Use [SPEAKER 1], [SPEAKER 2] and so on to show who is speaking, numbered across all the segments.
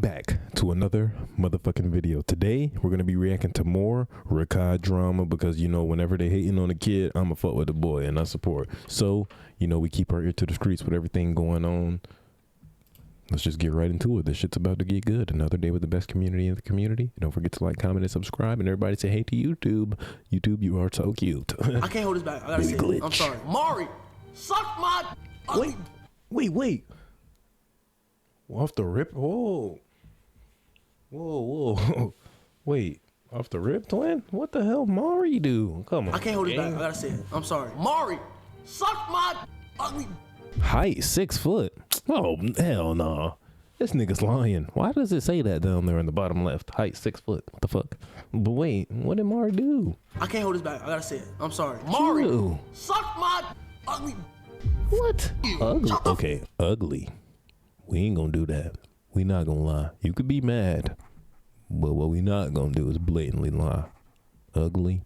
[SPEAKER 1] back to another motherfucking video. Today, we're going to be reacting to more Rakai Drama because, you know, whenever they hating on a kid, I'm a fuck with the boy and I support. So, you know, we keep our ear to the streets with everything going on. Let's just get right into it. This shit's about to get good. Another day with the best community in the community. Don't forget to like, comment, and subscribe. And everybody say hey to YouTube. YouTube, you are so cute.
[SPEAKER 2] I can't hold this back. I gotta say it. I'm sorry. Mari, suck my...
[SPEAKER 1] Wait. Off the rip? Whoa. Wait, off the rip, twin? What the hell Mari do? Come on.
[SPEAKER 2] I can't hold this back. I gotta say it. I'm sorry. Mari, suck my ugly...
[SPEAKER 1] Height 6 foot. Oh, hell no. This nigga's lying. Why does it say that down there in the bottom left? Height 6 foot. What the fuck? But wait, what did Mari do?
[SPEAKER 2] I can't hold this back. I gotta say it. I'm sorry. Mari, suck my ugly...
[SPEAKER 1] What? Ugly? Okay, ugly. We ain't gonna do that. We not gonna lie. You could be mad, but what we not gonna do is blatantly lie. Ugly?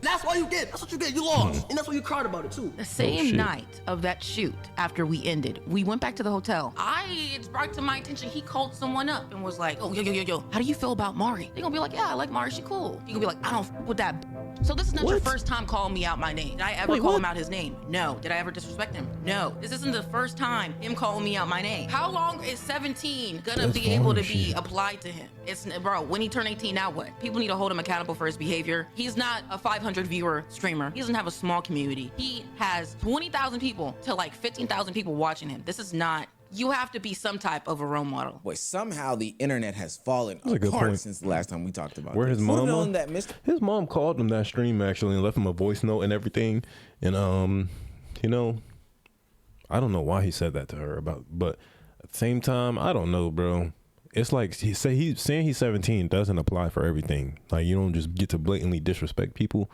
[SPEAKER 2] That's why you get. That's what you get. You lost. And that's why you cried about it too.
[SPEAKER 3] The same night of that shoot, after we ended, we went back to the hotel. It's brought to my attention, he called someone up and was like, oh, yo, how do you feel about Mari? They're gonna be like, yeah, I like Mari, she cool. You're gonna be like, I don't f with that. So this is not your first time calling me out my name. Did I ever call him out his name? No. Did I ever disrespect him? No. This isn't the first time him calling me out my name. How long is 17 gonna be able to be applied to him? Bro, when he turned 18, now what? People need to hold him accountable for his behavior. He's not a 500 viewer streamer. He doesn't have a small community. He has 20,000 people to like 15,000 people watching him. This is not... You have to be some type of a role model.
[SPEAKER 4] Boy, somehow the internet has fallen apart since the last time we talked about
[SPEAKER 1] Where
[SPEAKER 4] this.
[SPEAKER 1] his mom? His mom called him that stream actually and left him a voice note and everything. And you know, I don't know why he said that to her but at the same time, I don't know, bro. It's like saying he's 17 doesn't apply for everything. Like you don't just get to blatantly disrespect people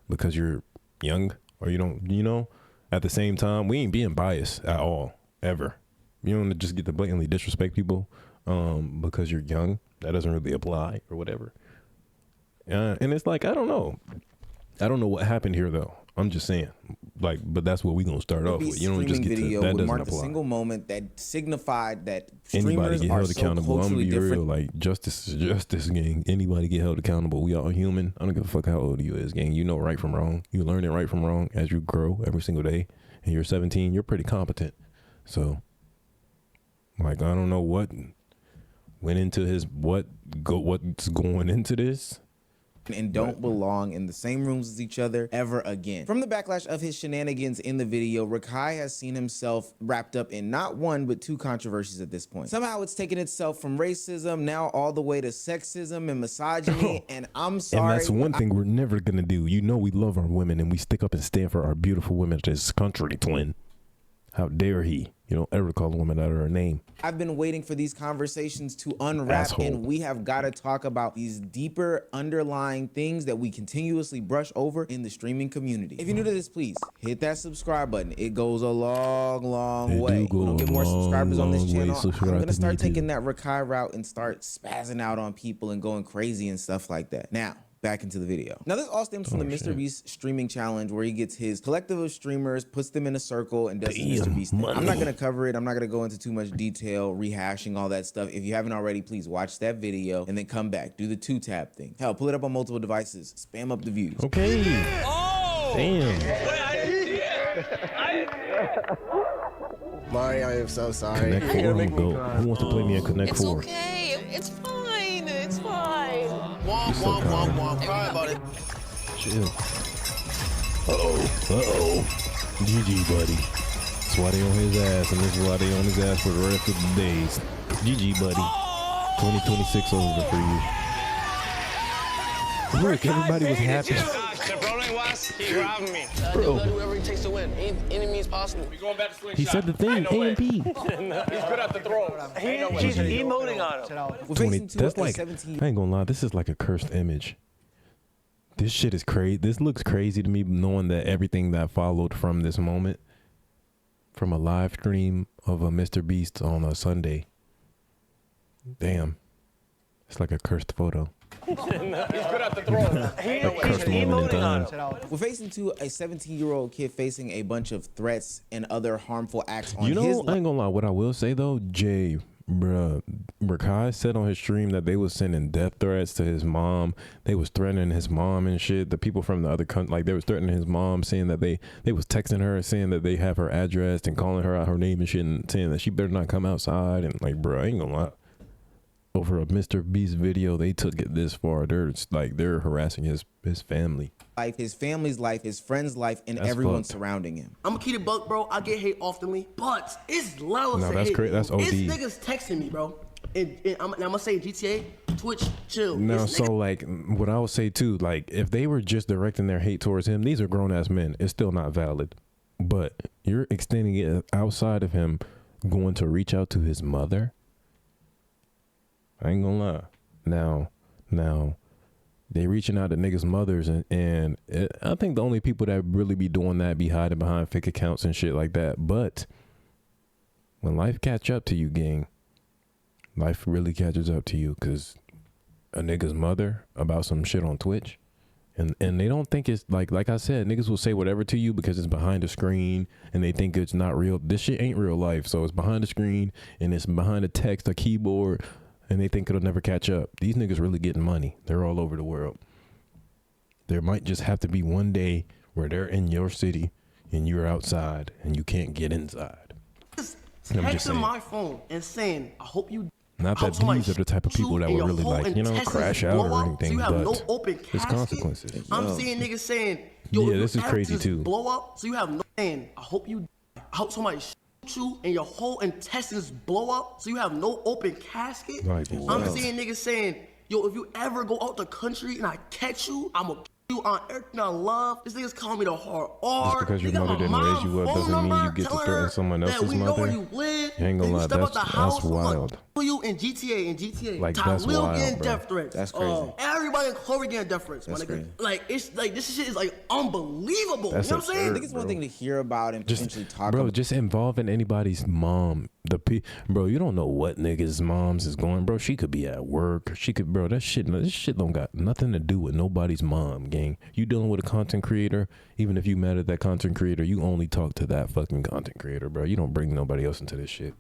[SPEAKER 1] because you're young or you don't, you know. At the same time, we ain't being biased at all ever. You don't just get to blatantly disrespect people because you're young. That doesn't really apply or whatever. And it's like, I don't know what happened here though. I'm just saying, like, but that's what we gonna start off with. You don't just get to that doesn't apply.
[SPEAKER 4] A single moment that signified that
[SPEAKER 1] anybody get held accountable. I'm gonna be real, like justice is justice, gang. Anybody get held accountable. We all human. I don't give a fuck how old you is, gang. You know right from wrong. You learn it right from wrong as you grow every single day. And you're 17. You're pretty competent. So. Like, I don't know what went into what's going into this.
[SPEAKER 4] And don't belong in the same rooms as each other ever again. From the backlash of his shenanigans in the video, Rakai has seen himself wrapped up in not one, but two controversies at this point. Somehow it's taken itself from racism now all the way to sexism and misogyny. And I'm sorry.
[SPEAKER 1] And that's one thing we're never going to do. You know we love our women and we stick up and stand for our beautiful women in this country, twin. How dare he? You don't ever call a woman out of her name.
[SPEAKER 4] I've been waiting for these conversations to unwrap, and we have got to talk about these deeper underlying things that we continuously brush over in the streaming community. If you're new to this, please hit that subscribe button. It goes a long way. We'll get more subscribers on this channel. I'm going to start taking that Rakai route and start spazzing out on people and going crazy and stuff like that. Now, back into the video. Now, this all stems from the Mr. Beast streaming challenge where he gets his collective of streamers, puts them in a circle, and does the Mr. Beast thing. I'm not going to cover it. I'm not going to go into too much detail, rehashing all that stuff. If you haven't already, please watch that video and then come back. Do the 2-tab thing. Hell, pull it up on multiple devices. Spam up the views.
[SPEAKER 1] Okay.
[SPEAKER 5] Oh!
[SPEAKER 1] Damn.
[SPEAKER 5] Wait, I didn't see it.
[SPEAKER 6] Mari, I am so sorry.
[SPEAKER 1] Connect 4. Who wants to play me in Connect 4?
[SPEAKER 7] It's okay. It's fine. It's fine.
[SPEAKER 2] Womp. Cry about it.
[SPEAKER 1] Chill. Uh-oh. GG, buddy. That's why they on his ass, and this is why they on his ass for the rest of the days. GG, buddy. 2026 over for you. Look, everybody was happy.
[SPEAKER 5] The problem was he robbed me.
[SPEAKER 7] Bro. Whoever it takes to win. Any means possible.
[SPEAKER 5] We going back to swing
[SPEAKER 1] He said the thing, A and B.
[SPEAKER 5] He's good at the throw. He's emoting on him.
[SPEAKER 1] That's like, I ain't gonna lie, this is like a cursed image. This shit is crazy. This looks crazy to me, knowing that everything that followed from this moment, from a live stream of a Mr. Beast on a Sunday. Damn. It's like a cursed photo.
[SPEAKER 5] He's good at the throw. He's emoting on him.
[SPEAKER 4] We're facing to a 17-year-old kid facing a bunch of threats and other harmful acts on
[SPEAKER 1] You know,
[SPEAKER 4] his
[SPEAKER 1] I ain't gonna lie. What I will say though, bruh, Rakai said on his stream that they was sending death threats to his mom. They was threatening his mom and shit. The people from the other country, like they was threatening his mom, saying that they was texting her, saying that they have her address and calling her out her name and shit, and saying that she better not come outside. And like, bruh, I ain't gonna lie. Over a Mr. Beast video, they took it this far. They're harassing his family.
[SPEAKER 4] Life, his family's life, his friend's life, and
[SPEAKER 1] That's
[SPEAKER 4] everyone
[SPEAKER 1] fucked.
[SPEAKER 4] surrounding him.
[SPEAKER 2] I'm gonna keep it buck, bro. I get hate oftenly, but it's levels
[SPEAKER 1] No,
[SPEAKER 2] of
[SPEAKER 1] that's
[SPEAKER 2] hate.
[SPEAKER 1] crazy. That's OD.
[SPEAKER 2] It's niggas texting me, bro. And I'm gonna say GTA, Twitch, chill.
[SPEAKER 1] No,
[SPEAKER 2] It's
[SPEAKER 1] so like what I would say too, like if they were just directing their hate towards him, these are grown ass men. It's still not valid. But you're extending it outside of him, going to reach out to his mother. I ain't gonna lie. Now, they reaching out to niggas' mothers, and I think the only people that really be doing that be hiding behind fake accounts and shit like that. But when life catch up to you, gang, life really catches up to you, because a nigga's mother about some shit on Twitch, and they don't think it's like I said, niggas will say whatever to you because it's behind the screen and they think it's not real. This shit ain't real life, so it's behind the screen and it's behind a text, a keyboard, and they think it'll never catch up. These niggas really getting money. They're all over the world. There might just have to be one day where they're in your city and you're outside and you can't get inside.
[SPEAKER 2] texting my phone and saying, I hope you.
[SPEAKER 1] Not that these are the type of people that would really like, you know, crash out or anything, but there's consequences.
[SPEAKER 2] I'm seeing niggas saying,
[SPEAKER 1] yeah, this is crazy too.
[SPEAKER 2] Blow up, so you have no saying, I hope somebody shoot you and your whole intestines blow up, so you have no open casket.
[SPEAKER 1] Right,
[SPEAKER 2] I'm seeing niggas saying, yo, if you ever go out the country and I catch you, I'm gonna you on everything I love. This nigga's calling me the hard R.
[SPEAKER 1] Just because your mother didn't raise you up doesn't mean you get to threaten someone else's mother. You ain't gonna lie, that's wild.
[SPEAKER 2] You in GTA,
[SPEAKER 1] like that's wild,
[SPEAKER 2] getting
[SPEAKER 1] bro.
[SPEAKER 2] death threats.
[SPEAKER 4] That's crazy.
[SPEAKER 2] Everybody in Chloe getting death threats, my nigga. Like it's like this shit is like unbelievable.
[SPEAKER 1] That's
[SPEAKER 2] you know what I'm saying?
[SPEAKER 4] I think it's one thing to hear about and potentially talk about.
[SPEAKER 1] Bro, just involving anybody's mom. Bro, you don't know what niggas' moms is going. Bro, she could be at work. She could, bro. This shit don't got nothing to do with nobody's mom, gang. You dealing with a content creator. Even if you mad at that content creator, you only talk to that fucking content creator, bro. You don't bring nobody else into this shit.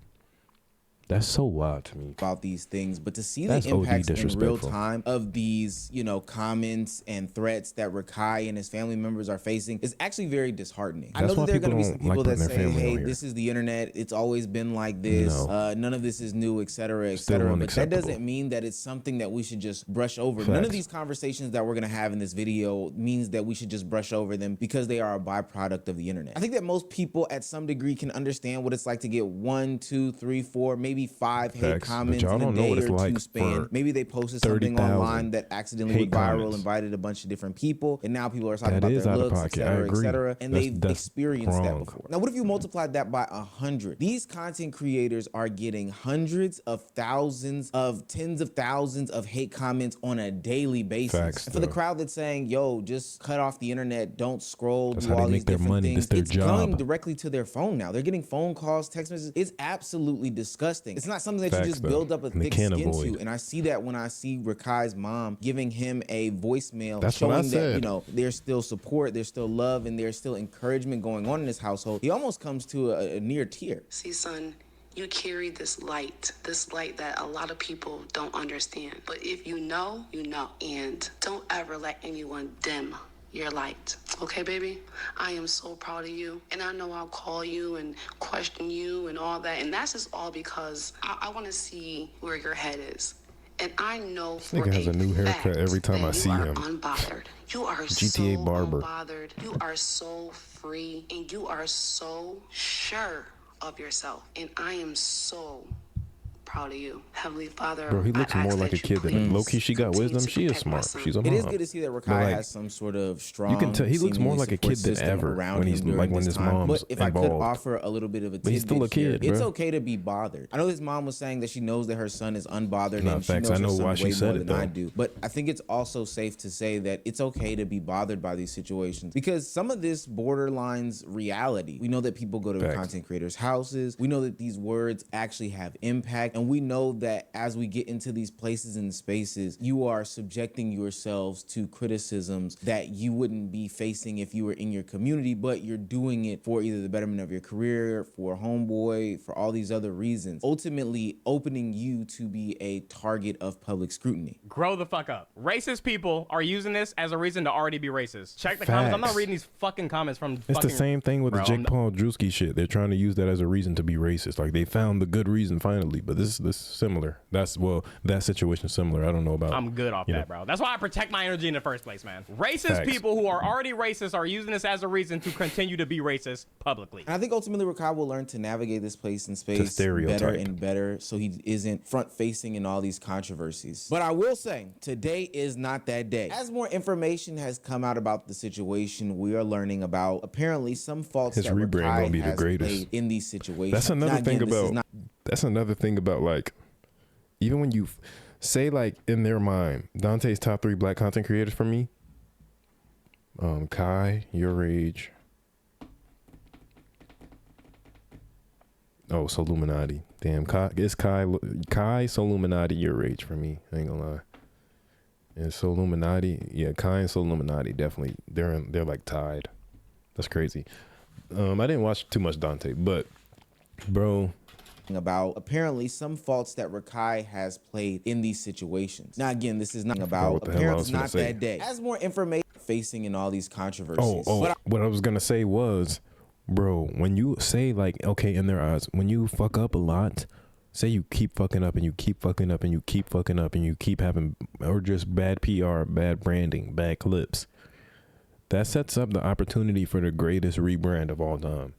[SPEAKER 1] That's so wild to me.
[SPEAKER 4] About these things, but to see the impacts in real time of these, you know, comments and threats that Rakai and his family members are facing is actually very disheartening. I know that there are going to be some people that say, hey, this is the internet. It's always been like this. None of this is new, et cetera, et cetera. But that doesn't mean that it's something that we should just brush over. None of these conversations that we're going to have in this video means that we should just brush over them because they are a byproduct of the internet. I think that most people at some degree can understand what it's like to get 1, 2, 3, 4, maybe 5 hate comments in a day or two span. Maybe they posted something online that accidentally went viral, invited a bunch of different people, and now people are talking about their looks, et cetera, and they've experienced that before. Now, what if you multiplied that by 100? These content creators are getting hundreds of thousands of tens of thousands of hate comments on a daily basis. And for the crowd that's saying, yo, just cut off the internet, don't scroll, do all these different things, it's going directly to their phone now. They're getting phone calls, text messages. It's absolutely disgusting. It's not something that you just build up a thick skin to. And I see that when I see Rakai's mom giving him a voicemail showing that, you know, there's still support, there's still love, and there's still encouragement going on in this household. He almost comes to a near tear.
[SPEAKER 6] See, son, you carry this light that a lot of people don't understand. But if you know, you know. And don't ever let anyone dim your light. Okay, baby? I am so proud of you. And I know I'll call you and question you and all that. And that's just all because I want to see where your head is. And I know for
[SPEAKER 1] nigga has a new haircut every time I see him.
[SPEAKER 6] Unbothered. You are
[SPEAKER 1] GTA
[SPEAKER 6] so
[SPEAKER 1] barber.
[SPEAKER 6] unbothered. You are so free. And you are so sure of yourself. And I am so proud of you. Heavenly Father,
[SPEAKER 1] bro, he looks more like a kid than low-key. She got wisdom. She is smart. She's a mom.
[SPEAKER 4] It is good to see that Rakai has some sort of strong,
[SPEAKER 1] you can tell he looks more like a kid than ever when he's like when his mom's
[SPEAKER 4] But if I could offer a little bit of a tidbit,
[SPEAKER 1] he's still a kid,
[SPEAKER 4] it's okay to be bothered. I know his mom was saying that she knows that her son is unbothered, and she knows
[SPEAKER 1] I know
[SPEAKER 4] her
[SPEAKER 1] why
[SPEAKER 4] son
[SPEAKER 1] she
[SPEAKER 4] way
[SPEAKER 1] said
[SPEAKER 4] more
[SPEAKER 1] it
[SPEAKER 4] than I
[SPEAKER 1] though.
[SPEAKER 4] do. But I think it's also safe to say that it's okay to be bothered by these situations because some of this borderlines reality. We know that people go to content creators' houses. We know that these words actually have impact, And we know that as we get into these places and spaces, you are subjecting yourselves to criticisms that you wouldn't be facing if you were in your community, but you're doing it for either the betterment of your career, for homeboy, for all these other reasons, ultimately opening you to be a target of public scrutiny.
[SPEAKER 8] Grow the fuck up. Racist people are using this as a reason to already be racist. Check the comments. I'm not reading these fucking comments from
[SPEAKER 1] It's the same thing with the Jake Paul Drewski shit. They're trying to use that as a reason to be racist. Like, they found the good reason finally, but this is similar. That situation's similar. I don't know about.
[SPEAKER 8] I'm good off that, bro. That's why I protect my energy in the first place, man. Racist people who are already racist are using this as a reason to continue to be racist publicly.
[SPEAKER 4] And I think ultimately Rakai will learn to navigate this place and space better and better, so he isn't front facing in all these controversies. But I will say, today is not that day. As more information has come out about the situation, we are learning about apparently some faults that Rakai has played in these situations.
[SPEAKER 1] That's another thing about. That's another thing about, like, even when you say, like, in their mind, Dante's top 3 black content creators for me. Kai, Your Age. Oh, Soluminati. Damn, it's Kai, Soluminati, Your Age for me. I ain't gonna lie. And Soluminati, yeah, Kai and Soluminati definitely. They're like tied. That's crazy. I didn't watch too much Dante, but bro.
[SPEAKER 4] About apparently some faults that Rakai has played in these situations. Now, again, this is not about apparently not that day. As more information facing in all these controversies.
[SPEAKER 1] What I was gonna say was, bro, when you say, like, okay, in their eyes, when you fuck up a lot, say you keep fucking up and you keep fucking up and you keep fucking up and you keep having, or just bad PR, bad branding, bad clips, that sets up the opportunity for the greatest rebrand of all time.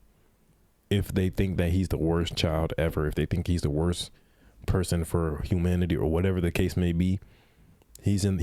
[SPEAKER 1] If they think that he's the worst child ever, if they think he's the worst person for humanity or whatever the case may be, he's in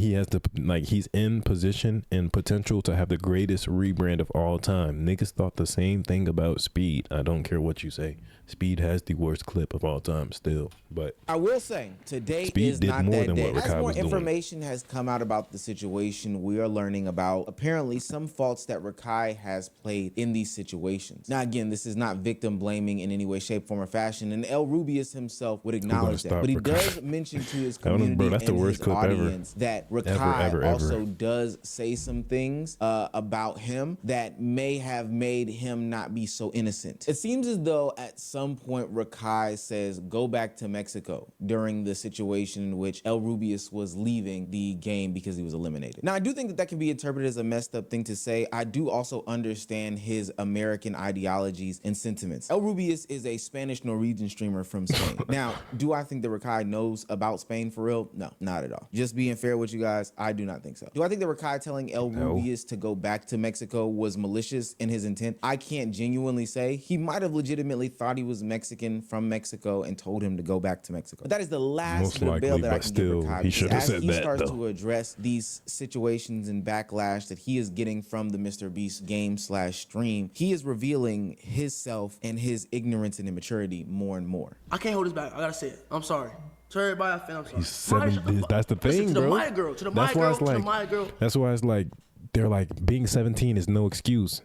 [SPEAKER 1] position and potential to have the greatest rebrand of all time. Niggas thought the same thing about Speed. I don't care what you say. Speed has the worst clip of all time still. But
[SPEAKER 4] I will say, today is not that day. As more information has come out about the situation, we are learning about apparently some faults that Rakai has played in these situations. Now, again, this is not victim blaming in any way, shape, form, or fashion, and El Rubius himself would acknowledge that. But he does mention to his community and his audience that Rakai also does say some things about him that may have made him not be so innocent. It seems as though at some point Rakai says go back to Mexico during the situation in which El Rubius was leaving the game because he was eliminated. Now, I do think that can be interpreted as a messed up thing to say. I do also understand his American ideologies and sentiments. El Rubius is a Spanish-Norwegian streamer from Spain. Now, do I think that Rakai knows about Spain for real? No, not at all. Just being fair with you guys, I do not think so. Do I think that Rakai telling El Rubius to go back to Mexico was malicious in his intent? I can't genuinely say. He might have legitimately thought he was Mexican from Mexico and told him to go back to Mexico. But that is the last bit of bail that I can give Rakai.
[SPEAKER 1] He should have said that,
[SPEAKER 4] as he starts to address these situations and backlash that he is getting from the Mr. Beast game/stream, he is revealing himself and his ignorance and immaturity more and more.
[SPEAKER 2] I can't hold this back. I gotta say it. I'm sorry. To everybody, I'm sorry.
[SPEAKER 1] He's 7. That's the thing, bro.
[SPEAKER 2] To the Maya girl. To the Maya girl. To the Maya girl.
[SPEAKER 1] That's why it's like, they're like, being 17 is no excuse.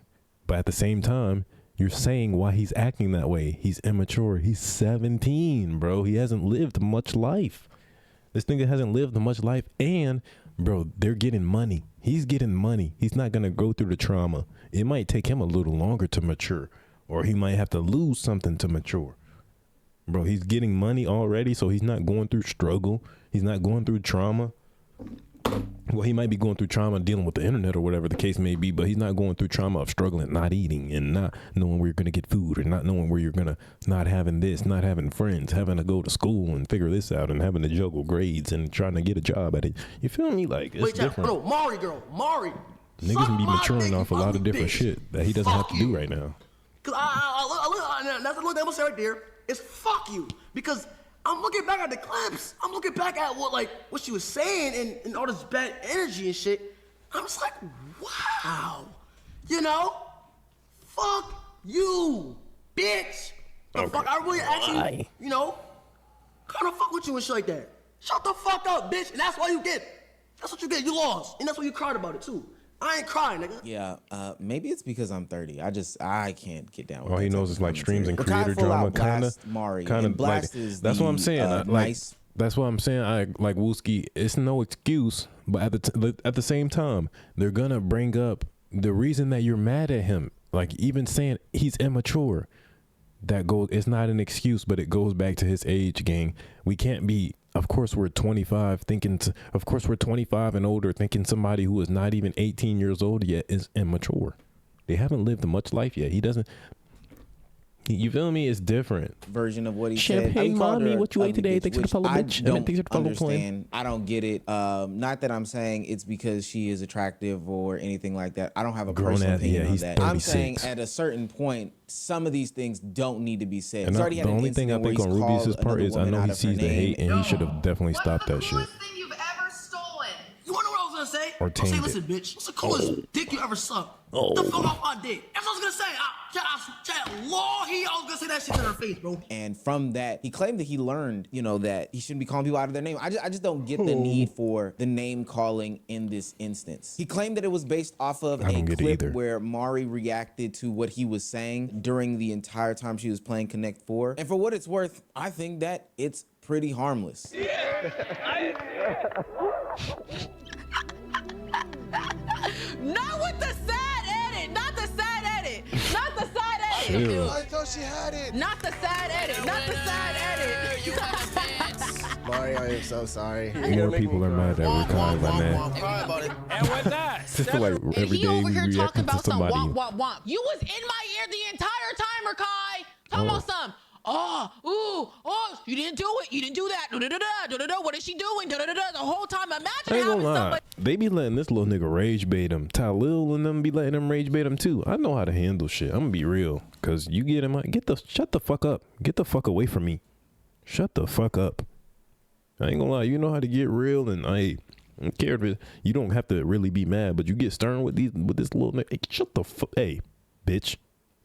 [SPEAKER 1] But at the same time, you're saying why he's acting that way. He's immature. He's 17, bro. He hasn't lived much life. This nigga hasn't lived much life. And, bro, they're getting money. He's getting money. He's not going to go through the trauma. It might take him a little longer to mature. Or he might have to lose something to mature. Bro, he's getting money already, so he's not going through struggle. He's not going through trauma. Well, he might be going through trauma dealing with the internet or whatever the case may be, but he's not going through trauma of struggling, not eating, and not knowing where you're going to get food, or not knowing where you're going to, not having this, not having friends, having to go to school and figure this out, and having to juggle grades and trying to get a job at it. You feel me? Like, it's different.
[SPEAKER 2] Bro, Mari girl, Mari.
[SPEAKER 1] Niggas can be maturing off a lot of different shit that he doesn't have to do right now.
[SPEAKER 2] Because that's the look that I'm going to say right there. Is fuck you, because I'm looking back at the clips. I'm looking back at what she was saying and all this bad energy and shit. I'm just like, wow, you know, fuck you, bitch. The fuck, I really actually, you know, kind of fuck with you and shit like that. Shut the fuck up, bitch, and that's why you get. That's what you get. You lost, and that's why you cried about it too. I ain't crying, nigga.
[SPEAKER 4] Yeah, maybe it's because I'm 30. I can't get down with
[SPEAKER 1] All
[SPEAKER 4] that
[SPEAKER 1] he
[SPEAKER 4] type
[SPEAKER 1] knows
[SPEAKER 4] of
[SPEAKER 1] is like streams and
[SPEAKER 4] commentary.
[SPEAKER 1] creator
[SPEAKER 4] Rakai full
[SPEAKER 1] drama,
[SPEAKER 4] out blast Mari, and
[SPEAKER 1] like
[SPEAKER 4] blast is
[SPEAKER 1] that's
[SPEAKER 4] the,
[SPEAKER 1] what I'm saying.
[SPEAKER 4] nice.
[SPEAKER 1] That's what I'm saying. I like Wooski. It's no excuse, but at the same time, they're gonna bring up the reason that you're mad at him. Like even saying he's immature, it's not an excuse, but it goes back to his age, gang. We can't be. Of course, we're 25 of course, we're 25 and older thinking somebody who is not even 18 years old yet is immature. They haven't lived much life yet. He doesn't. You feel me? It's different.
[SPEAKER 4] Version of what he
[SPEAKER 1] Champagne
[SPEAKER 4] said.
[SPEAKER 1] Mommy, what you ate today? Thanks for the follow, bitch.
[SPEAKER 4] Don't
[SPEAKER 1] thanks for the follow
[SPEAKER 4] understand. I don't get it. Not that I'm saying it's because she is attractive or anything like that. I don't have a personal opinion on that.
[SPEAKER 1] 36.
[SPEAKER 4] I'm saying at a certain point, some of these things don't need to be said.
[SPEAKER 1] And
[SPEAKER 4] the
[SPEAKER 1] only thing I think on Rubius' part is I know he sees the hate and he should have definitely stopped that shit.
[SPEAKER 3] Thing you've ever stolen?
[SPEAKER 2] You wanna know what I was gonna say?
[SPEAKER 1] Or
[SPEAKER 2] I was gonna say,
[SPEAKER 1] tamed
[SPEAKER 2] listen, bitch. What's the coolest dick you ever sucked?
[SPEAKER 1] Oh.
[SPEAKER 2] The fuck off my dick. That's what I was gonna say. I was gonna say that shit to her face, bro.
[SPEAKER 4] And from that, he claimed that he learned, that he shouldn't be calling people out of their name. I just don't get the need for the name calling in this instance. He claimed that it was based off of a clip where Mari reacted to what he was saying during the entire time she was playing Connect 4. And for what it's worth, I think that it's pretty harmless.
[SPEAKER 3] Not with the sad edit. Not the sad edit. Not the sad edit.
[SPEAKER 1] Chill.
[SPEAKER 5] I thought she had it.
[SPEAKER 3] Not the sad edit. Not the sad edit.
[SPEAKER 7] You had a chance.
[SPEAKER 5] Mari, I am so sorry.
[SPEAKER 1] More people are mad at Rakai than that.
[SPEAKER 5] Cry about it.
[SPEAKER 8] And with that,
[SPEAKER 1] I feel like
[SPEAKER 3] And
[SPEAKER 1] every
[SPEAKER 3] he
[SPEAKER 1] day
[SPEAKER 3] over
[SPEAKER 1] we
[SPEAKER 3] here
[SPEAKER 1] reacting
[SPEAKER 3] talking
[SPEAKER 1] to
[SPEAKER 3] about some
[SPEAKER 1] somebody.
[SPEAKER 3] womp, womp, womp. You was in my ear the entire time, Rakai. Talking about some, you didn't do it. You didn't do that. Da-da-da-da. What is she doing? Da-da-da-da. The whole time. Imagine
[SPEAKER 1] I ain't
[SPEAKER 3] having
[SPEAKER 1] gonna lie.
[SPEAKER 3] somebody.
[SPEAKER 1] They be letting this little nigga rage bait him. Talil and them be letting him rage bait him too. I know how to handle shit. I'm gonna be real. Cause you get him, shut the fuck up. Get the fuck away from me. Shut the fuck up. I ain't gonna lie. You know how to get real, and I don't care if you don't have to really be mad, but you get stern with this little nigga. Hey, shut the fuck, hey, bitch.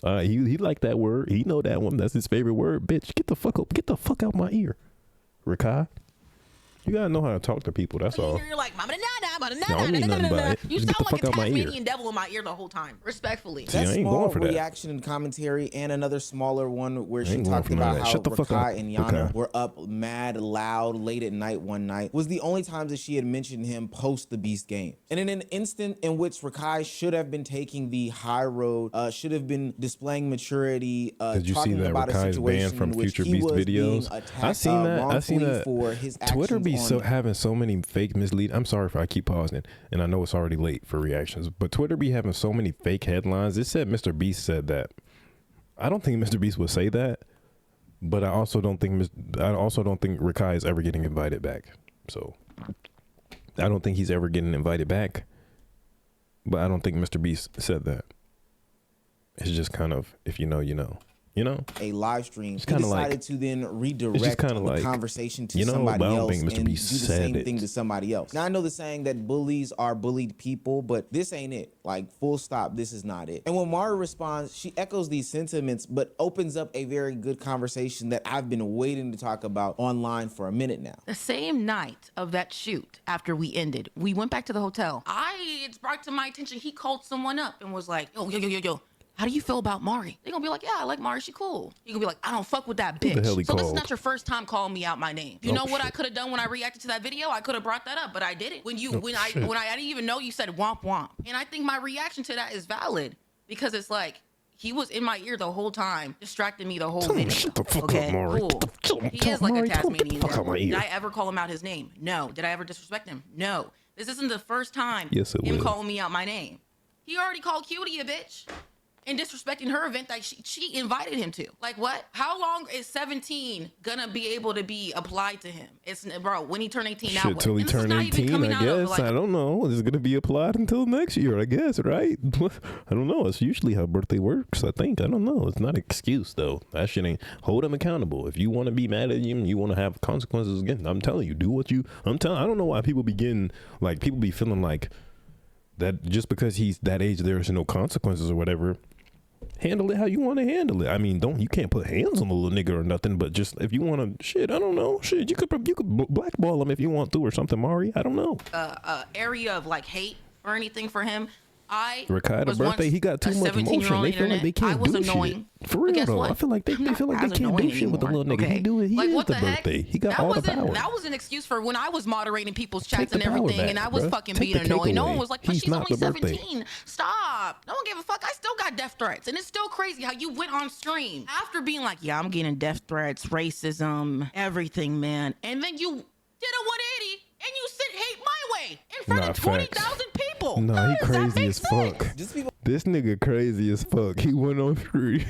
[SPEAKER 1] He like that word. He know that one. That's his favorite word. Bitch, get the fuck up. Get the fuck out my ear. Rakai. You gotta know how to talk to people. That's all.
[SPEAKER 3] You're like, mama,
[SPEAKER 1] I don't mean nothing by it.
[SPEAKER 3] you
[SPEAKER 1] Just
[SPEAKER 3] sound
[SPEAKER 1] get the
[SPEAKER 3] like a
[SPEAKER 1] fuck out my ear.
[SPEAKER 3] Tasmanian devil in my ear the whole time. Respectfully.
[SPEAKER 1] See, I
[SPEAKER 4] That
[SPEAKER 1] ain't
[SPEAKER 4] small
[SPEAKER 1] going for that.
[SPEAKER 4] reaction and commentary, and another smaller one where she
[SPEAKER 1] ain't going
[SPEAKER 4] talked
[SPEAKER 1] for none of
[SPEAKER 4] about
[SPEAKER 1] that.
[SPEAKER 4] how
[SPEAKER 1] Shut the fuck up,
[SPEAKER 4] Rakai and Yana
[SPEAKER 1] Rakai.
[SPEAKER 4] were up mad loud late at night one night was the only times that she had mentioned him post the Beast game. And in an instant in which Rakai should have been taking the high road, should have been displaying maturity,
[SPEAKER 1] Did you see
[SPEAKER 4] talking
[SPEAKER 1] that
[SPEAKER 4] about a
[SPEAKER 1] Rakai's
[SPEAKER 4] situation
[SPEAKER 1] banned from
[SPEAKER 4] in which
[SPEAKER 1] future
[SPEAKER 4] he
[SPEAKER 1] Beast
[SPEAKER 4] was being
[SPEAKER 1] videos?
[SPEAKER 4] attacked,
[SPEAKER 1] I seen that. I seen
[SPEAKER 4] wrongfully
[SPEAKER 1] that.
[SPEAKER 4] for his
[SPEAKER 1] Twitter
[SPEAKER 4] actions
[SPEAKER 1] be
[SPEAKER 4] on
[SPEAKER 1] having so many fake mislead. I'm sorry if I keep pausing, and I know it's already late for reactions, but Twitter be having so many fake headlines. It said Mr. Beast said that. I don't think Mr. Beast would say that, but I also don't think Rakai is ever getting invited back. So I don't think he's ever getting invited back, but I don't think Mr. Beast said that. It's just kind of, if you know, you know. You know,
[SPEAKER 4] a live stream. He
[SPEAKER 1] kinda
[SPEAKER 4] decided
[SPEAKER 1] like-
[SPEAKER 4] to then redirect
[SPEAKER 1] just kinda
[SPEAKER 4] the
[SPEAKER 1] like,
[SPEAKER 4] conversation to
[SPEAKER 1] you know,
[SPEAKER 4] somebody
[SPEAKER 1] but I don't
[SPEAKER 4] else
[SPEAKER 1] think Mr.
[SPEAKER 4] and
[SPEAKER 1] Beast
[SPEAKER 4] do the
[SPEAKER 1] said
[SPEAKER 4] same
[SPEAKER 1] it.
[SPEAKER 4] thing to somebody else. Now I know the saying that bullies are bullied people, but this ain't it. Like full stop, this is not it. And when Mara responds, she echoes these sentiments, but opens up a very good conversation that I've been waiting to talk about online for a minute now.
[SPEAKER 3] The same night of that shoot, after we ended, we went back to the hotel. It's brought to my attention, he called someone up and was like, yo. How do you feel about Mari? They gonna be like, yeah, I like Mari, she cool. You gonna be like, I don't fuck with that bitch.
[SPEAKER 1] the hell he
[SPEAKER 3] So this is
[SPEAKER 1] called?
[SPEAKER 3] not your first time calling me out my name. You
[SPEAKER 1] Oh,
[SPEAKER 3] know what I
[SPEAKER 1] shit.
[SPEAKER 3] could have done when I reacted to that video? I could have brought that up, but I didn't. When I didn't even know you said womp womp. And I think my reaction to that is valid because it's like, he was in my ear the whole time, distracting me the whole video.
[SPEAKER 1] Shut the fuck
[SPEAKER 3] Okay,
[SPEAKER 1] up, Mari.
[SPEAKER 3] cool. He is like a Tasmanian
[SPEAKER 1] Fuck out
[SPEAKER 3] devil.
[SPEAKER 1] my
[SPEAKER 3] Did
[SPEAKER 1] ear.
[SPEAKER 3] I ever call him out his name? No. Did I ever disrespect him? No. This isn't the first time
[SPEAKER 1] Yes, it
[SPEAKER 3] him
[SPEAKER 1] will.
[SPEAKER 3] calling me out my name. He already called Cutie a bitch and disrespecting her event that she invited him to. Like what? How long is 17 gonna be able to be applied to him? Bro, when he turned 18 now
[SPEAKER 1] Shit,
[SPEAKER 3] what?
[SPEAKER 1] till he
[SPEAKER 3] And this is
[SPEAKER 1] turn
[SPEAKER 3] not even
[SPEAKER 1] 18,
[SPEAKER 3] coming
[SPEAKER 1] I
[SPEAKER 3] out of,
[SPEAKER 1] guess.
[SPEAKER 3] like,
[SPEAKER 1] I don't know. It's going to be applied until next year, I guess, right? I don't know. It's usually how birthday works, I think. I don't know. It's not an excuse, though. That shit ain't. Hold him accountable. If you want to be mad at him, you want to have consequences again, I'm telling you, do what you. I don't know why people be getting, like, people be feeling like that just because he's that age, there's no consequences or whatever. Handle it how you want to handle it. I mean, you can't put hands on the little nigga or nothing, but just if you want to, I don't know, you could blackball him if you want to or something, Mari. I don't know.
[SPEAKER 3] Area of like hate or anything for him.
[SPEAKER 1] Rakai, the
[SPEAKER 3] was
[SPEAKER 1] birthday,
[SPEAKER 3] once
[SPEAKER 1] he got too
[SPEAKER 3] a
[SPEAKER 1] much
[SPEAKER 3] 17-year-old
[SPEAKER 1] emotion. They feel like they
[SPEAKER 3] internet. I
[SPEAKER 1] can't
[SPEAKER 3] was
[SPEAKER 1] do
[SPEAKER 3] annoying.
[SPEAKER 1] shit. For
[SPEAKER 3] But
[SPEAKER 1] real
[SPEAKER 3] guess
[SPEAKER 1] though,
[SPEAKER 3] what?
[SPEAKER 1] I feel like they
[SPEAKER 3] I'm
[SPEAKER 1] feel like
[SPEAKER 3] not
[SPEAKER 1] they
[SPEAKER 3] as
[SPEAKER 1] can't do
[SPEAKER 3] annoying
[SPEAKER 1] shit with the little
[SPEAKER 3] anymore,
[SPEAKER 1] nigga. He
[SPEAKER 3] okay?
[SPEAKER 1] do it. He
[SPEAKER 3] Like,
[SPEAKER 1] is
[SPEAKER 3] what
[SPEAKER 1] the
[SPEAKER 3] the heck?
[SPEAKER 1] birthday. He got
[SPEAKER 3] That
[SPEAKER 1] all the
[SPEAKER 3] wasn't-
[SPEAKER 1] power.
[SPEAKER 3] That was an excuse for when I was moderating people's
[SPEAKER 1] Take
[SPEAKER 3] chats
[SPEAKER 1] the
[SPEAKER 3] and
[SPEAKER 1] power
[SPEAKER 3] everything,
[SPEAKER 1] back,
[SPEAKER 3] and I was
[SPEAKER 1] bruh.
[SPEAKER 3] fucking
[SPEAKER 1] Take
[SPEAKER 3] being
[SPEAKER 1] the cake
[SPEAKER 3] annoying. No
[SPEAKER 1] away.
[SPEAKER 3] one was like, but
[SPEAKER 1] He's
[SPEAKER 3] she's
[SPEAKER 1] not
[SPEAKER 3] only
[SPEAKER 1] the birthday.
[SPEAKER 3] 17. Stop. No one gave a fuck. I still got death threats. And it's still crazy how you went on stream after being like, yeah, I'm getting death threats, racism, everything, man. And then you did a 180 and you sent hate my way in front of 20,000 people.
[SPEAKER 1] No,
[SPEAKER 3] How
[SPEAKER 1] he
[SPEAKER 3] does that
[SPEAKER 1] crazy
[SPEAKER 3] make
[SPEAKER 1] as
[SPEAKER 3] sense?
[SPEAKER 1] fuck. This nigga crazy as fuck. He went on stream.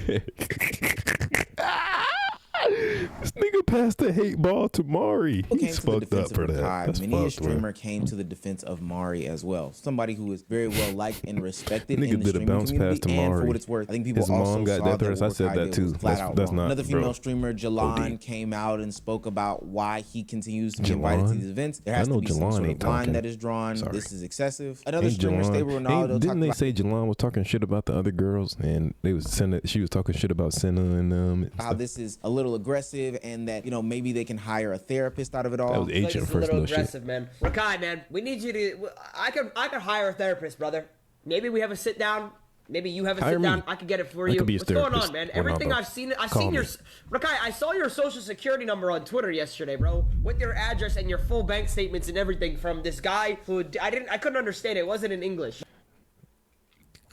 [SPEAKER 1] This nigga passed the hate ball to Mari. He's fucked up for that. That's
[SPEAKER 4] Many a
[SPEAKER 1] fucked,
[SPEAKER 4] streamer
[SPEAKER 1] bro.
[SPEAKER 4] came to the defense of Mari as well. Somebody who is very well liked and respected
[SPEAKER 1] Nigga
[SPEAKER 4] in the
[SPEAKER 1] did a
[SPEAKER 4] streaming
[SPEAKER 1] bounce
[SPEAKER 4] community.
[SPEAKER 1] pass to
[SPEAKER 4] And for
[SPEAKER 1] Mari.
[SPEAKER 4] what it's worth, I think people
[SPEAKER 1] His mom
[SPEAKER 4] also
[SPEAKER 1] got
[SPEAKER 4] saw
[SPEAKER 1] death
[SPEAKER 4] that
[SPEAKER 1] threats. I said that
[SPEAKER 4] Rakai
[SPEAKER 1] too.
[SPEAKER 4] was flat
[SPEAKER 1] That's
[SPEAKER 4] out
[SPEAKER 1] not,
[SPEAKER 4] wrong. Another female
[SPEAKER 1] bro.
[SPEAKER 4] streamer, Jalan,
[SPEAKER 1] OD.
[SPEAKER 4] came out and spoke about why he continues to be invited to these events. There has
[SPEAKER 1] I know
[SPEAKER 4] to be some
[SPEAKER 1] Jalan
[SPEAKER 4] sort of
[SPEAKER 1] ain't
[SPEAKER 4] line
[SPEAKER 1] talking.
[SPEAKER 4] that is drawn.
[SPEAKER 1] Sorry.
[SPEAKER 4] This is excessive. Another
[SPEAKER 1] Ain't
[SPEAKER 4] streamer,
[SPEAKER 1] Jalan-
[SPEAKER 4] Stable Ronaldo,
[SPEAKER 1] Didn't
[SPEAKER 4] talked
[SPEAKER 1] they
[SPEAKER 4] about
[SPEAKER 1] say Jalan was talking shit about the other girls, and they was sending? She was talking shit about Senna and
[SPEAKER 4] how this is a little aggressive, and that, you know, maybe they can hire a therapist out of it all.
[SPEAKER 1] That was
[SPEAKER 5] Like,
[SPEAKER 1] agent
[SPEAKER 5] it's a
[SPEAKER 1] first
[SPEAKER 5] little
[SPEAKER 1] little shit.
[SPEAKER 5] aggressive, man. Rakai, man, we need you to. I could hire a therapist, brother. Maybe we have a sit down. Maybe you have a
[SPEAKER 1] Hire
[SPEAKER 5] sit down.
[SPEAKER 1] me.
[SPEAKER 5] I could get it for
[SPEAKER 1] I
[SPEAKER 5] you.
[SPEAKER 1] could be a
[SPEAKER 5] What's going
[SPEAKER 1] therapist.
[SPEAKER 5] on, man?
[SPEAKER 1] Ronaldo.
[SPEAKER 5] Everything I've
[SPEAKER 1] Call
[SPEAKER 5] seen your
[SPEAKER 1] me.
[SPEAKER 5] Rakai. I saw your social security number on Twitter yesterday, bro, with your address and your full bank statements and everything from this guy who I couldn't understand it. It wasn't in English.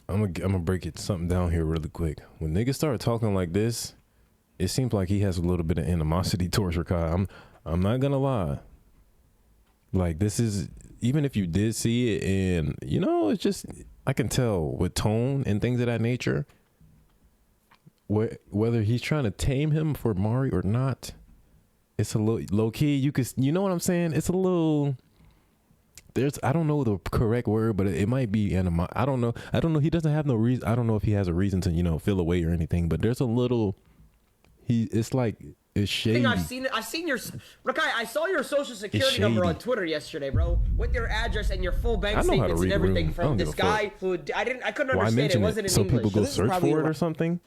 [SPEAKER 1] I'm gonna break it something down here really quick. When niggas start talking like this, it seems like he has a little bit of animosity towards Rakai. I'm not gonna lie. Like, this is, even if you did see it, and you know, it's just, I can tell with tone and things of that nature, whether he's trying to tame him for Mari or not. It's a little low key. You know what I'm saying? It's a little. I don't know the correct word, but it might be animo. I don't know. He doesn't have no reason. I don't know if he has a reason to, you know, feel away or anything. But there's a little. It's like it's shady.
[SPEAKER 5] I've seen your Rakai. I saw your social security number on Twitter yesterday, bro, with your address and your full bank statements and everything from this guy who I couldn't understand it. It wasn't in
[SPEAKER 1] so
[SPEAKER 5] English.
[SPEAKER 1] people go search for it or something.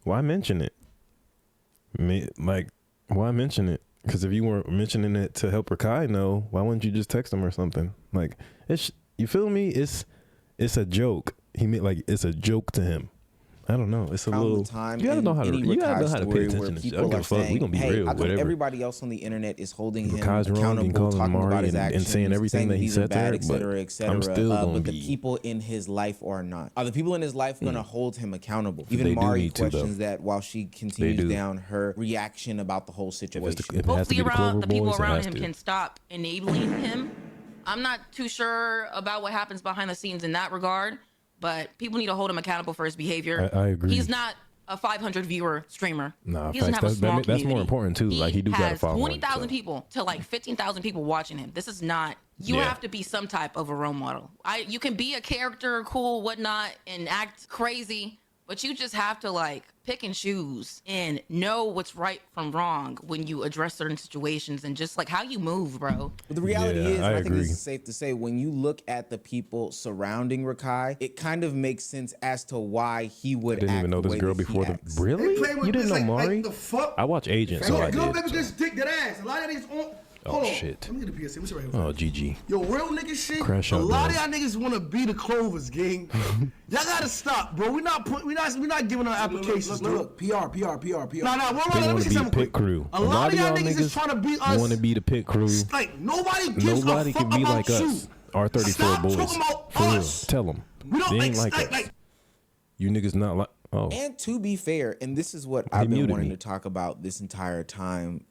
[SPEAKER 1] Why mention it? Why mention it? Because if you weren't mentioning it to help Rakai know, why wouldn't you just text him or something? Like, you feel me? It's a joke. It's a joke to him. I don't know. It's a little. You gotta know how to pay attention to shit. I don't give a fuck. We gonna be real. Whatever.
[SPEAKER 4] Everybody else on the internet is holding him
[SPEAKER 1] Rakai's wrong and
[SPEAKER 4] accountable,
[SPEAKER 1] calling
[SPEAKER 4] talking
[SPEAKER 1] Mari
[SPEAKER 4] about his actions,
[SPEAKER 1] and saying everything that he said
[SPEAKER 4] bad,
[SPEAKER 1] there,
[SPEAKER 4] et cetera,
[SPEAKER 1] but
[SPEAKER 4] et cetera.
[SPEAKER 1] I'm still gonna
[SPEAKER 4] but the
[SPEAKER 1] be.
[SPEAKER 4] people in his life are not. Are the people in his life gonna hold him accountable?
[SPEAKER 1] They
[SPEAKER 4] Even
[SPEAKER 1] do
[SPEAKER 4] Mari
[SPEAKER 1] need to, though.
[SPEAKER 4] questions that while she continues down her reaction about the whole situation.
[SPEAKER 1] If it has to
[SPEAKER 3] Hopefully
[SPEAKER 1] be the Clover
[SPEAKER 3] the people
[SPEAKER 1] Boys, it
[SPEAKER 3] around
[SPEAKER 1] has
[SPEAKER 3] him
[SPEAKER 1] to.
[SPEAKER 3] can stop enabling him. I'm not too sure about what happens behind the scenes in that regard, but people need to hold him accountable for his behavior.
[SPEAKER 1] I agree.
[SPEAKER 3] He's not a 500 viewer streamer.
[SPEAKER 1] Nah,
[SPEAKER 3] he doesn't have a small
[SPEAKER 1] that's more
[SPEAKER 3] community.
[SPEAKER 1] important too. Like, he do got a
[SPEAKER 3] has
[SPEAKER 1] following.
[SPEAKER 3] 20,000 people to like 15,000 people watching him. This is not. You
[SPEAKER 1] Yeah.
[SPEAKER 3] have to be some type of a role model. You can be a character, cool, whatnot, and act crazy, but you just have to like pick and choose and know what's right from wrong when you address certain situations and just like how you move, bro.
[SPEAKER 4] But the reality
[SPEAKER 1] Yeah,
[SPEAKER 4] is, and
[SPEAKER 1] I
[SPEAKER 4] I think this
[SPEAKER 1] agree.
[SPEAKER 4] is safe to say, when you look at the people surrounding Rakai, it kind of makes sense as to why he would
[SPEAKER 1] I didn't
[SPEAKER 4] act
[SPEAKER 1] even know
[SPEAKER 4] the
[SPEAKER 1] this
[SPEAKER 4] way
[SPEAKER 1] girl
[SPEAKER 4] that he
[SPEAKER 1] before the.
[SPEAKER 4] acts.
[SPEAKER 1] Really?
[SPEAKER 2] Play with
[SPEAKER 1] You didn't
[SPEAKER 2] this,
[SPEAKER 1] know
[SPEAKER 2] like,
[SPEAKER 1] Mari?
[SPEAKER 2] the fuck?
[SPEAKER 1] I watch Agent, so I
[SPEAKER 2] Yo,
[SPEAKER 1] did.
[SPEAKER 2] baby,
[SPEAKER 1] so.
[SPEAKER 2] just dick that ass. A lot of niggas on.
[SPEAKER 1] Oh,
[SPEAKER 2] Hold on.
[SPEAKER 1] shit.
[SPEAKER 2] Let me get the PSA. What's right here?
[SPEAKER 1] Oh, GG.
[SPEAKER 2] Yo, real nigga shit.
[SPEAKER 1] Crash
[SPEAKER 2] a
[SPEAKER 1] out,
[SPEAKER 2] lot
[SPEAKER 1] bro.
[SPEAKER 2] of y'all niggas want to be the Clovers, gang. Y'all gotta stop, bro. We're not giving out applications,
[SPEAKER 9] look, PR.
[SPEAKER 2] No,
[SPEAKER 1] They
[SPEAKER 2] let me
[SPEAKER 1] want
[SPEAKER 2] say
[SPEAKER 1] to be
[SPEAKER 2] something
[SPEAKER 1] pit
[SPEAKER 2] quick.
[SPEAKER 1] crew.
[SPEAKER 2] A lot of y'all niggas is trying to be us.
[SPEAKER 1] Want to be the pit crew.
[SPEAKER 2] Like nobody gives
[SPEAKER 1] Nobody
[SPEAKER 2] a fuck
[SPEAKER 1] can be
[SPEAKER 2] about
[SPEAKER 1] like
[SPEAKER 2] you.
[SPEAKER 1] us. Our 34
[SPEAKER 2] Stop
[SPEAKER 1] boys.
[SPEAKER 2] talking about
[SPEAKER 1] For real.
[SPEAKER 2] us.
[SPEAKER 1] Tell them.
[SPEAKER 2] We don't
[SPEAKER 1] They ain't like us. You niggas not like. Oh.
[SPEAKER 4] And to be fair, and this is what I've been
[SPEAKER 1] muted
[SPEAKER 4] wanting
[SPEAKER 1] me.
[SPEAKER 4] to talk about this entire time,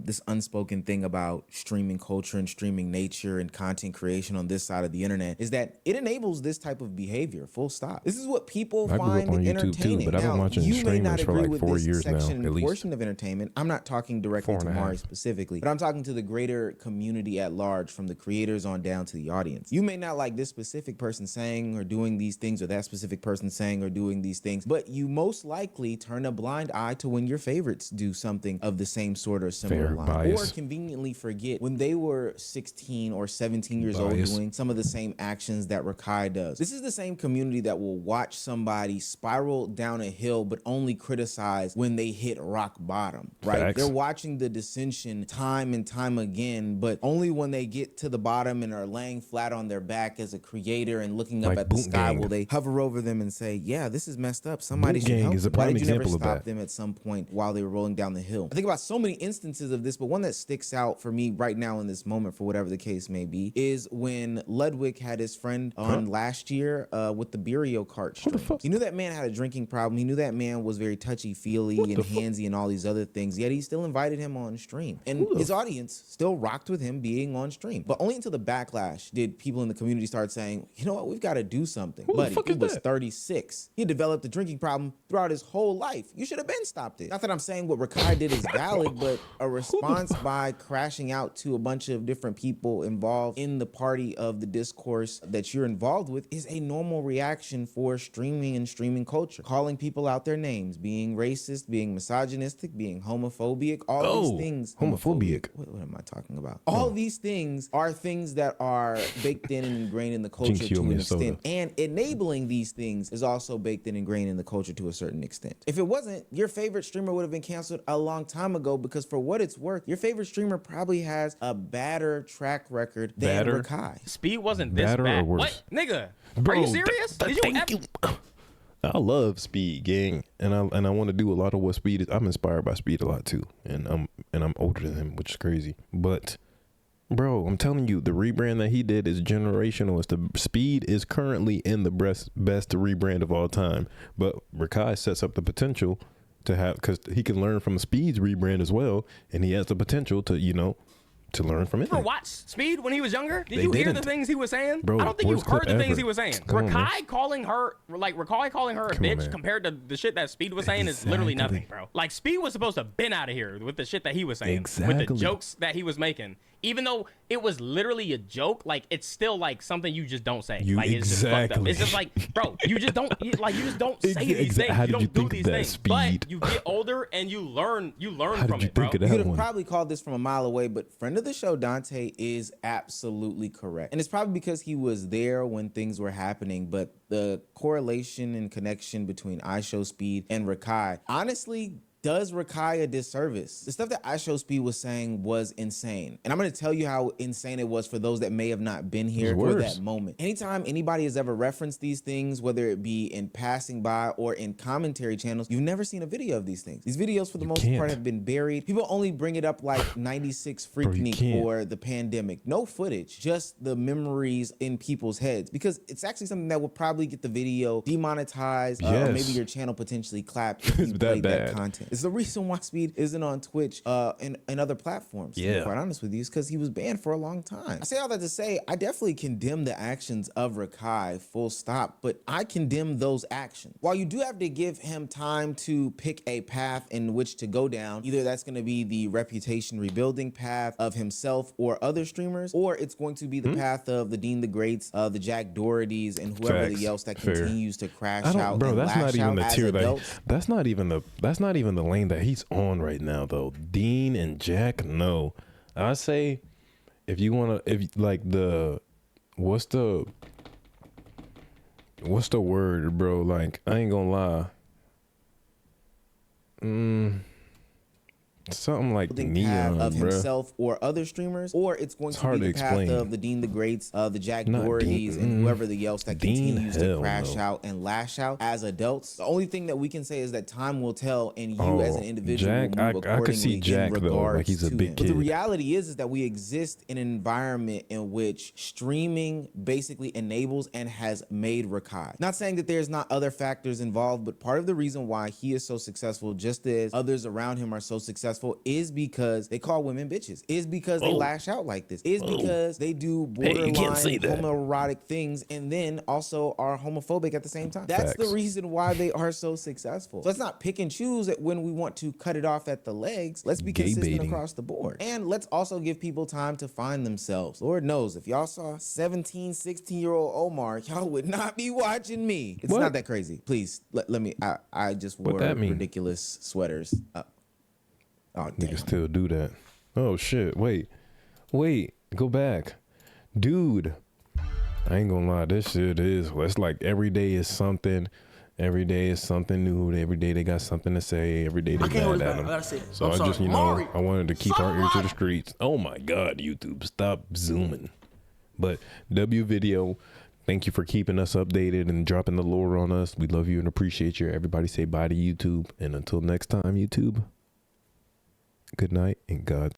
[SPEAKER 4] this unspoken thing about streaming culture and streaming nature and content creation on this side of the internet, is that it enables this type of behavior, full stop. This is what people
[SPEAKER 1] I grew up
[SPEAKER 4] find
[SPEAKER 1] on YouTube too,
[SPEAKER 4] entertaining.
[SPEAKER 1] but I've been
[SPEAKER 4] Now,
[SPEAKER 1] watching
[SPEAKER 4] you may not
[SPEAKER 1] streamers for
[SPEAKER 4] agree
[SPEAKER 1] like
[SPEAKER 4] with
[SPEAKER 1] 4
[SPEAKER 4] this
[SPEAKER 1] years now,
[SPEAKER 4] section
[SPEAKER 1] at
[SPEAKER 4] and
[SPEAKER 1] least.
[SPEAKER 4] portion of entertainment. I'm not talking directly to
[SPEAKER 1] 4.5.
[SPEAKER 4] Mari specifically, but I'm talking to the greater community at large, from the creators on down to the audience. You may not like this specific person saying or doing these things, or that specific person saying or doing these things, but you most likely turn a blind eye to when your favorites do something of the same sort or similar line, or conveniently forget when they were 16 or 17 years old doing some of the same actions that Rakai does. This is the same community that will watch somebody spiral down a hill but only criticize when they hit rock bottom, right? Facts. They're watching the descension time and time again, but only when they get to the bottom and are laying flat on their back as a creator and looking up at the sky will they hover over them and say, yeah, this is messed up. Somebody should help. Why did you never stop them at some point while they were rolling down the hill? I think about so many instances of this, but one that sticks out for me right now in this moment, for whatever the case may be, is when Ludwig had his friend on last year with the Burio cart stream. He knew that man had a drinking problem. He knew that man was very touchy-feely and handsy and all these other things, yet he still invited him on stream. And his audience still rocked with him being on stream. But only until the backlash did people in the community start saying, you know what, we've got to do something. Buddy, he was 36. He developed a drinking problem throughout his whole life. You should have been stopped it. Not that I'm saying what Rakai did is valid, but a response by crashing out to a bunch of different people involved in the party of the discourse that you're involved with is a normal reaction for streaming and streaming culture. Calling people out their names, being racist, being misogynistic, being homophobic, all these things.
[SPEAKER 1] Homophobic.
[SPEAKER 4] What am I talking about? All these things are things that are baked in and ingrained in the culture to an extent. And enabling these things is also baked in and ingrained in the culture to a certain extent. If it wasn't, your favorite streamer would have been canceled a long time ago, because for what it's worth, your favorite streamer probably has a badder track record than Rakai.
[SPEAKER 8] Speed wasn't this bad. What? Nigga, bro, are you serious?
[SPEAKER 1] Thank you. I love Speed, gang, and I want to do a lot of what Speed is. I'm inspired by Speed a lot too, and I'm older than him, which is crazy. But bro, I'm telling you, the rebrand that he did is generational. It's the Speed is currently in the best rebrand of all time. But Rakai sets up the potential to have, because he can learn from Speed's rebrand as well, and he has the potential to, you know, to learn from it.
[SPEAKER 8] You ever watch Speed when he was younger? Did you hear the things he was saying? Bro, I don't think you heard the things he was saying. Rakai calling her a bitch compared to the shit that Speed was saying is literally nothing, bro. Like, Speed was supposed to have been out of here with the shit that he was saying. With the jokes that he was making. Even though it was literally a joke, like, it's still like something you just don't say. It's just fucked up. It's just like, bro, you just don't say these things. You don't do these things. But you get older and you learn from it, bro. You
[SPEAKER 4] could have probably called this from a mile away, but friend of the show Dante is absolutely correct. And it's probably because he was there when things were happening, but the correlation and connection between iShowSpeed and Rakai honestly does Rakai a disservice. The stuff that iShowSpeed was saying was insane. And I'm gonna tell you how insane it was for those that may have not been here for that moment. Anytime anybody has ever referenced these things, whether it be in passing by or in commentary channels, you've never seen a video of these things. These videos for the most part have been buried. People only bring it up like 96 Freaknik or the pandemic. No footage, just the memories in people's heads, because it's actually something that will probably get the video demonetized or maybe your channel potentially clapped if you played that content. It's the reason why Speed isn't on Twitch and other platforms, to be quite honest with you, is because he was banned for a long time. I say all that to say, I definitely condemn the actions of Rakai, full stop, but I condemn those actions. While you do have to give him time to pick a path in which to go down, either that's going to be the reputation rebuilding path of himself or other streamers, or it's going to be the path of the Dean the Greats, the Jack Dohertys, and whoever else that continues to crash out.
[SPEAKER 1] Bro, that's not even the tier that's not even the lane that he's on right now, though. Dean and Jack, no. I say, if you want to, what's the word, bro? Like, I ain't gonna lie. Something like neon,
[SPEAKER 4] of himself or other streamers, or it's going to be the path of the Dean the Greats, the Jack Dohertys, and whoever else that continues to crash out and lash out as adults. The only thing that we can say is that time will tell, and you as an individual
[SPEAKER 1] Jack,
[SPEAKER 4] will move accordingly.
[SPEAKER 1] I could see Jack though, like he's a big kid.
[SPEAKER 4] But the reality is that we exist in an environment in which streaming basically enables and has made Rakai. Not saying that there's not other factors involved, but part of the reason why he is so successful, just as others around him are so successful successful is because they call women bitches, is because they lash out like this, is because they do borderline homoerotic things and then also are homophobic at the same time. That's the reason why they are so successful. So let's not pick and choose it when we want to cut it off at the legs. Let's be consistent across the board. And let's also give people time to find themselves. Lord knows, if y'all saw 17, 16-year-old Omar, y'all would not be watching me. It's not that crazy. Please, let me, I just wore ridiculous sweaters. Oh, damn.
[SPEAKER 1] You can still do that. Oh, shit. Wait, go back. Dude, I ain't gonna lie, this shit is, it's like every day is something. Every day is something new. Every day they got something to say. Every day they mad at them. So I just, I wanted to keep our ear to the streets. Oh my God, YouTube, stop zooming. But W Video, thank you for keeping us updated and dropping the lore on us. We love you and appreciate you. Everybody say bye to YouTube. And until next time, YouTube, good night and God.